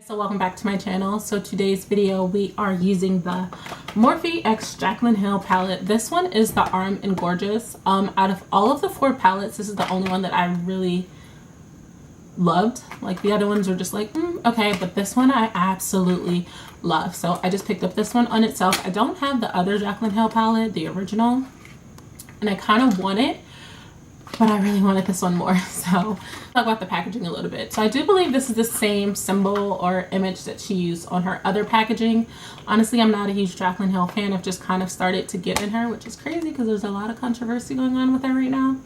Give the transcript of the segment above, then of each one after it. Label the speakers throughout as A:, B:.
A: So welcome back to my channel. So today's video we are using the Morphe x Jaclyn Hill palette. This one is the Arm and Gorgeous. Out of all of the 4 palettes, this is the only one that I really loved. Like the other ones are just like okay, but this one I absolutely love. So I just picked up this one on itself. I don't have the other Jaclyn Hill palette, the original, and I kind of want it, but I really wanted this one more. So talk about the packaging a little bit. So I do believe this is the same symbol or image that she used on her other packaging. Honestly, I'm not a huge Jaclyn Hill fan. I've just kind of started to get in her, which is crazy because there's a lot of controversy going on with her right now.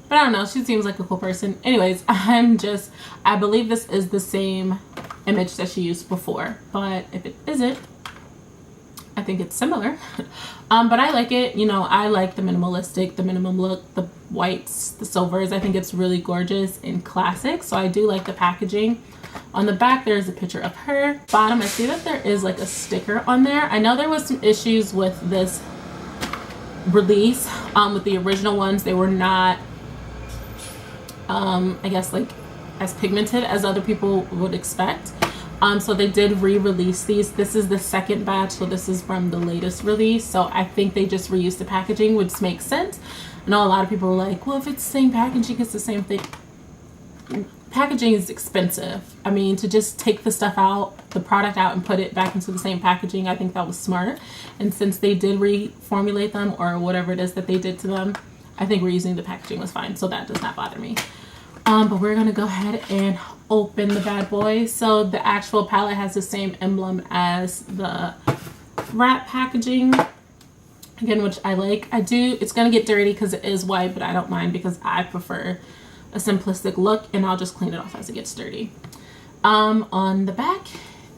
A: But I don't know, she seems like a cool person. Anyways, I believe this is the same image that she used before, but if it isn't, I think it's similar. But I like it. You know, I like the minimalistic, the minimum look, the whites, the silvers. I think it's really gorgeous and classic. So I do like the packaging. On the back, there's a picture of her. Bottom, I see that there is like a sticker on there. I know there was some issues with this release. With the original ones, they were not, I guess, like as pigmented as other people would expect. So they did re-release these. This is the second batch, so this is from the latest release. So I think they just reused the packaging, which makes sense. I know a lot of people were like, well, if it's the same packaging, it's the same thing. Packaging is expensive. I mean, to just take the stuff out, the product out, and put it back into the same packaging, I think that was smart. And since they did reformulate them, or whatever it is that they did to them, I think reusing the packaging was fine, so that does not bother me. But we're gonna go ahead and open the bad boy. So the actual palette has the same emblem as the wrap packaging, again, which I like. It's gonna get dirty because it is white, but I don't mind because I prefer a simplistic look, and I'll just clean it off as it gets dirty. On the back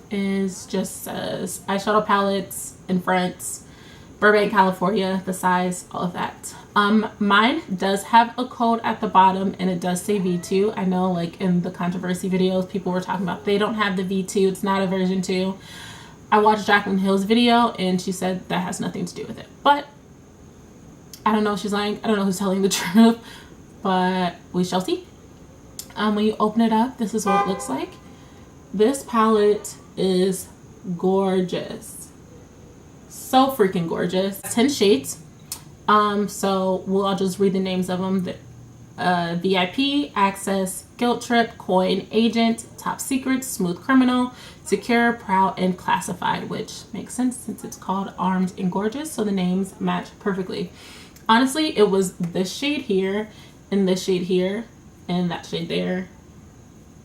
A: is just says eyeshadow palettes in France, Burbank, California, the size, all of that. Mine does have a code at the bottom, and it does say V2. I know, like in the controversy videos, people were talking about they don't have the V2. It's not a version 2. I watched Jaclyn Hill's video, and she said that has nothing to do with it. But I don't know if she's lying. I don't know who's telling the truth, but we shall see. When you open it up, this is what it looks like. This palette is gorgeous. So freaking gorgeous. 10 shades. So I'll just read the names of them. VIP, Access, Guilt Trip, Coin, Agent, Top Secret, Smooth Criminal, Secure, Proud, and Classified, which makes sense since it's called Armed and Gorgeous, so the names match perfectly. Honestly, it was this shade here, and this shade here, and that shade there,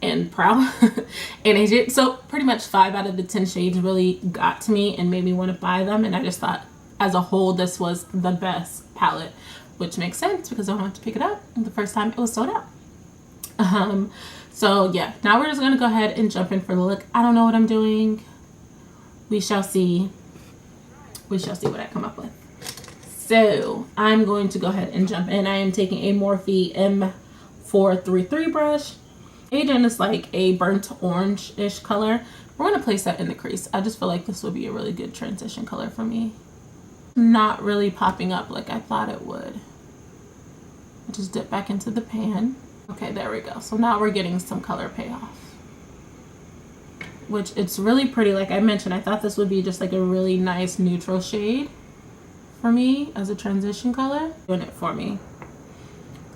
A: and Proud, and Agent. So pretty much 5 out of the 10 shades really got to me and made me want to buy them, and I just thought, as a whole, this was the best palette, which makes sense because I wanted to pick it up the first time it was sold out. So yeah, now we're just gonna go ahead and jump in for the look. I don't know what I'm doing. We shall see. We shall see what I come up with. So I'm going to go ahead and jump in. I am taking a Morphe M433 brush. Agent is like a burnt orange-ish color. We're gonna place that in the crease. I just feel like this would be a really good transition color for me. Not really popping up like I thought it would. I just dip back into the pan. Okay, there we go. So now we're getting some color payoff, which it's really pretty. Like I mentioned, I thought this would be just like a really nice neutral shade for me as a transition color. Doing it for me.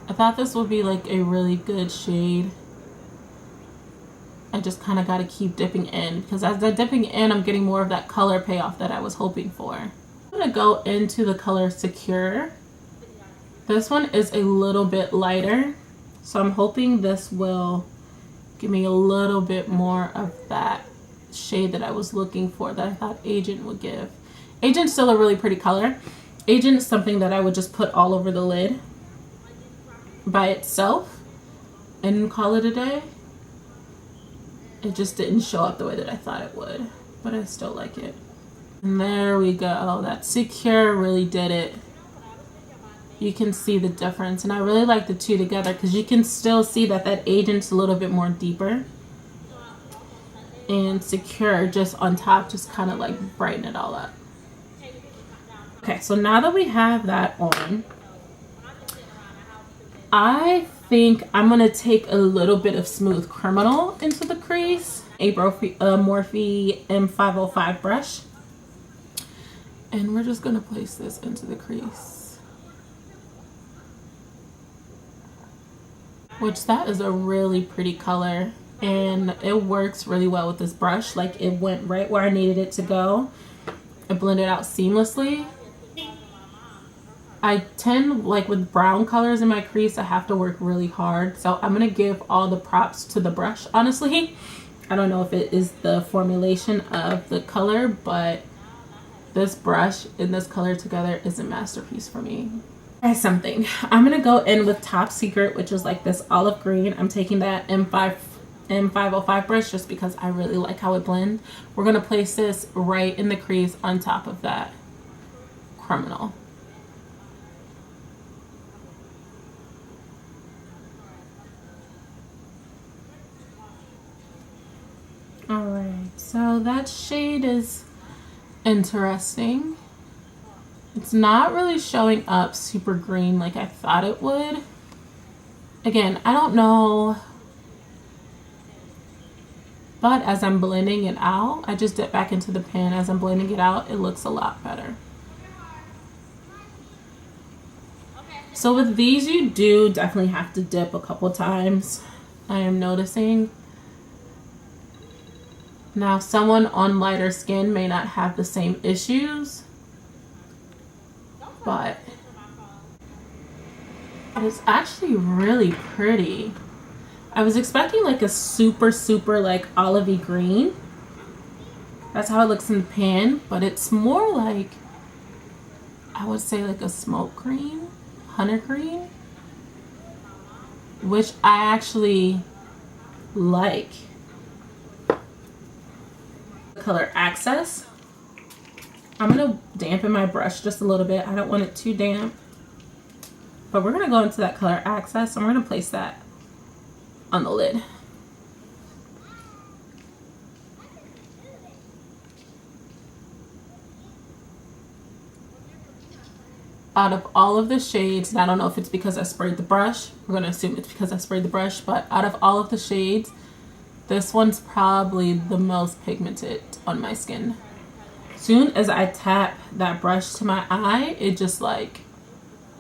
A: I thought this would be like a really good shade. I just kind of got to keep dipping in because as I'm dipping in, I'm getting more of that color payoff that I was hoping for. I'm going to go into the color Secure. This one is a little bit lighter, so I'm hoping this will give me a little bit more of that shade that I was looking for, that I thought Agent would give. Agent's still a really pretty color. Agent is something that I would just put all over the lid by itself and call it a day. It just didn't show up the way that I thought it would, but I still like it. And there we go. That Secure really did it. You can see the difference, and I really like the two together because you can still see that that Agent's a little bit more deeper, and Secure just on top just kind of like brighten it all up. Okay, so now that we have that on, I think I'm going to take a little bit of Smooth Criminal into the crease. a Morphe M505 brush. And we're just gonna place this into the crease. Which that is a really pretty color, and it works really well with this brush. Like, it went right where I needed it to go. It blended out seamlessly. I tend, like with brown colors in my crease, I have to work really hard. So I'm gonna give all the props to the brush, honestly. I don't know if it is the formulation of the color, but this brush and this color together is a masterpiece for me. Try something. I'm gonna go in with Top Secret, which is like this olive green. I'm taking that M505 brush just because I really like how it blends. We're gonna place this right in the crease on top of that Criminal. Alright, so that shade is interesting. It's not really showing up super green like I thought it would. Again, I don't know, but as I'm blending it out, I just dip back into the pan. As I'm blending it out, it looks a lot better. So with these, you do definitely have to dip a couple times, I am noticing. Now, someone on lighter skin may not have the same issues, but it's actually really pretty. I was expecting like a super like olivey green. That's how it looks in the pan, but it's more like, I would say like a smoke green, hunter green, which I actually like. Color Access. I'm gonna dampen my brush just a little bit. I don't want it too damp, but we're gonna go into that color Access and we're gonna place that on the lid. Out of all of the shades, and I don't know if it's because I sprayed the brush, we're gonna assume it's because I sprayed the brush, but out of all of the shades, this one's probably the most pigmented on my skin. Soon as I tap that brush to my eye, it just like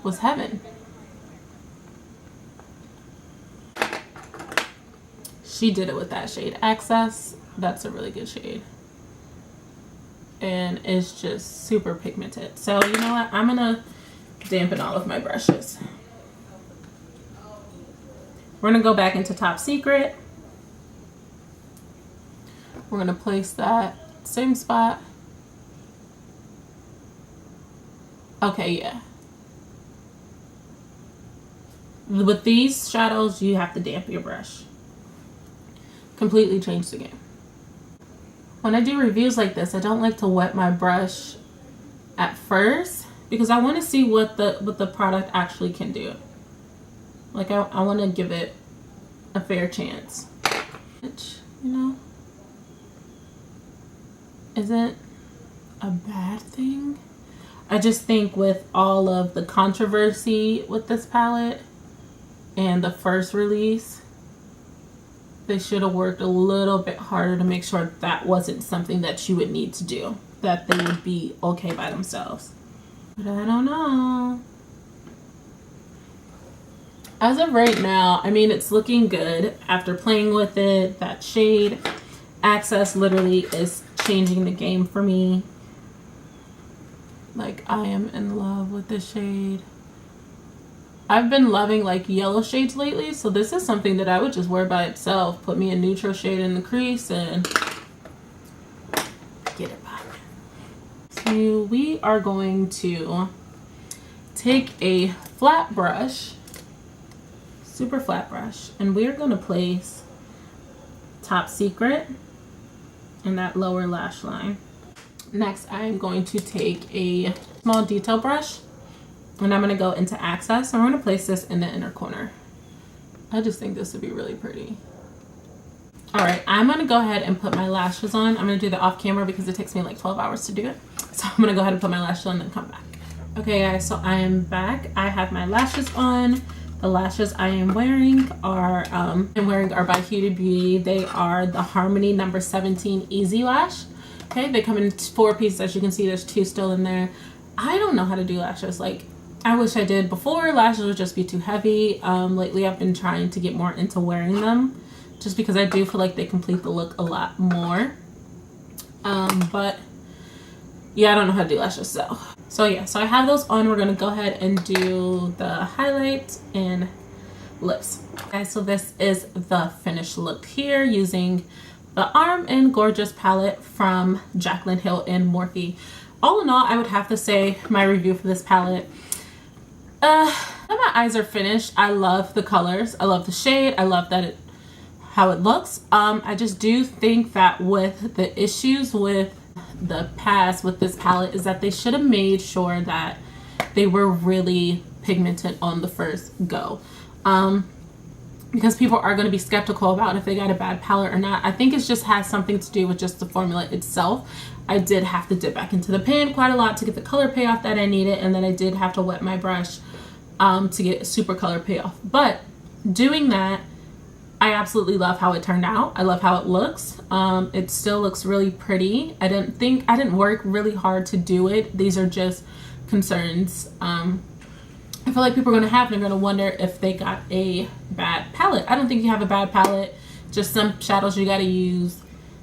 A: was heaven. She did it with that shade Access. That's a really good shade. And it's just super pigmented. So you know what? I'm gonna dampen all of my brushes. We're gonna go back into Top Secret. We're gonna place that same spot. Okay, yeah. With these shadows, you have to dampen your brush. Completely change the game. When I do reviews like this, I don't like to wet my brush at first because I want to see what the product actually can do. Like I want to give it a fair chance. Which, you know, isn't a bad thing. I just think with all of the controversy with this palette and the first release, they should have worked a little bit harder to make sure that wasn't something that you would need to do, that they would be okay by themselves. But I don't know. As of right now, I mean, it's looking good. After playing with it, that shade Access literally is changing the game for me. Like, I am in love with this shade. I've been loving like yellow shades lately, so this is something that I would just wear by itself. Put me a neutral shade in the crease and get it back. So we are going to take a flat brush, super flat brush, and we're going to place Top Secret in that lower lash line. Next, I'm going to take a small detail brush and I'm going to go into Access and we're going to place this in the inner corner. I just think this would be really pretty. All right, I'm going to go ahead and put my lashes on. I'm going to do that off camera because it takes me like 12 hours to do it. So I'm going to go ahead and put my lashes on and then come back. Okay guys, so I am back. I have my lashes on. The lashes I am wearing are by Huda Beauty. They are the Harmony number 17 Easy Lash. Okay, they come in 4 pieces. As you can see, there's 2 still in there. I don't know how to do lashes. Like, I wish I did. Before, lashes would just be too heavy. Lately I've been trying to get more into wearing them, just because I do feel like they complete the look a lot more. But yeah, I don't know how to do lashes. So yeah, so I have those on. We're gonna go ahead and do the highlight and lips. Okay, so this is the finished look here using the Arm and Gorgeous palette from Jaclyn Hill and Morphe. All in all, I would have to say my review for this palette, my eyes are finished. I love the colors. I love the shade. I love that how it looks. I just do think that with the issues with the past with this palette is that they should have made sure that they were really pigmented on the first go. Because people are going to be skeptical about if they got a bad palette or not. I think it just has something to do with just the formula itself. I did have to dip back into the pan quite a lot to get the color payoff that I needed, and then I did have to wet my brush to get super color payoff. But doing that, I absolutely love how it turned out. I love how it looks. It still looks really pretty. I didn't work really hard to do it. These are just concerns I feel like people are going to have, and they're going to wonder if they got a bad palette. I don't think you have a bad palette. Just some shadows you got to use.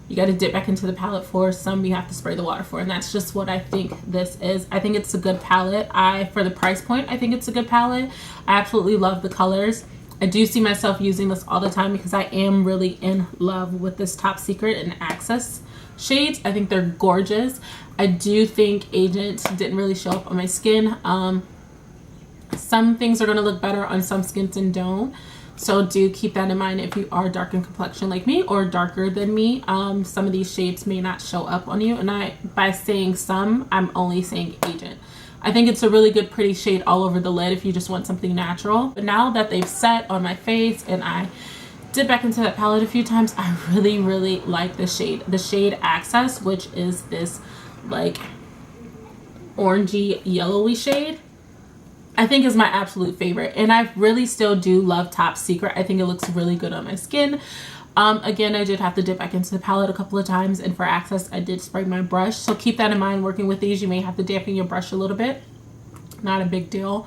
A: You got to dip back into the palette for. Some you have to spray the water for. And that's just what I think this is. I think it's a good palette. For the price point, I think it's a good palette. I absolutely love the colors. I do see myself using this all the time because I am really in love with this Top Secret and Access shades. I think they're gorgeous. I do think Agent didn't really show up on my skin. Some things are going to look better on some skins and don't. So do keep that in mind if you are dark in complexion like me or darker than me. Some of these shades may not show up on you. And by saying some, I'm only saying Agent. I think it's a really good, pretty shade all over the lid if you just want something natural. But now that they've set on my face and I dip back into that palette a few times, I really, really like the shade. The shade Access, which is this like orangey, yellowy shade, I think is my absolute favorite. And I really still do love Top Secret. I think it looks really good on my skin. Again, I did have to dip back into the palette a couple of times, and for Access I did spray my brush, so keep that in mind. Working with these, you may have to dampen your brush a little bit. Not a big deal.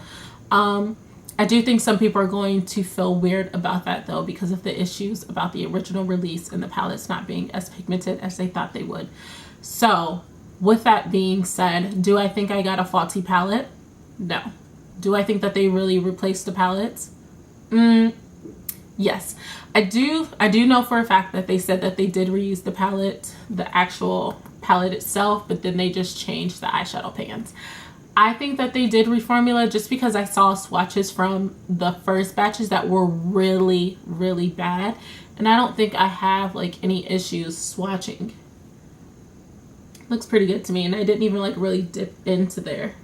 A: I do think some people are going to feel weird about that though, because of the issues about the original release and the palettes not being as pigmented as they thought they would. So with that being said, do I think I got a faulty palette? No. Do I think that they really replaced the palettes? Yes. I do know for a fact that they said that they did reuse the palette, the actual palette itself, but then they just changed the eyeshadow pans. I think that they did reformula just because I saw swatches from the first batches that were really, really bad. And I don't think I have like any issues swatching. Looks pretty good to me, and I didn't even like really dip into there.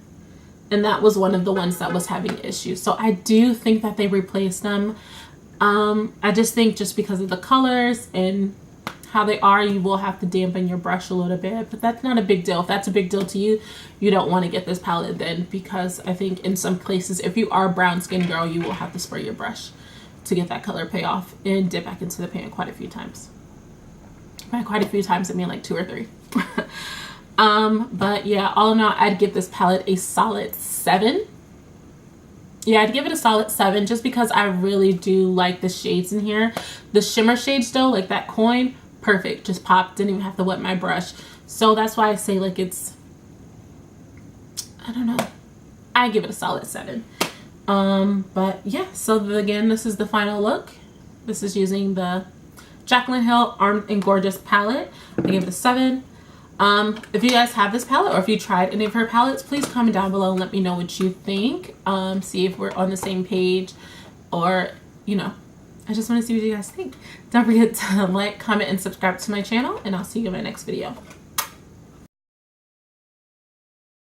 A: And that was one of the ones that was having issues. So I do think that they replaced them. I just think just because of the colors and how they are, you will have to dampen your brush a little bit, but that's not a big deal. If that's a big deal to you, you don't want to get this palette then, because I think in some places, if you are a brown skin girl, you will have to spray your brush to get that color payoff and dip back into the pan quite a few times. By quite a few times, I mean like 2 or 3. But yeah, all in all, I'd give this palette a solid 7. Yeah, I'd give it a solid 7 just because I really do like the shades in here. The shimmer shades though, like that coin, perfect. Just popped, didn't even have to wet my brush. So that's why I say like it's, I don't know, I give it a solid 7. But yeah, so again, this is the final look. This is using the Jaclyn Hill Armed and Gorgeous palette. I give it a 7. If you guys have this palette or if you tried any of her palettes, please comment down below and let me know what you think. See if we're on the same page, or you know, I just want to see what you guys think. Don't forget to like, comment, and subscribe to my channel, and I'll see you in my next video.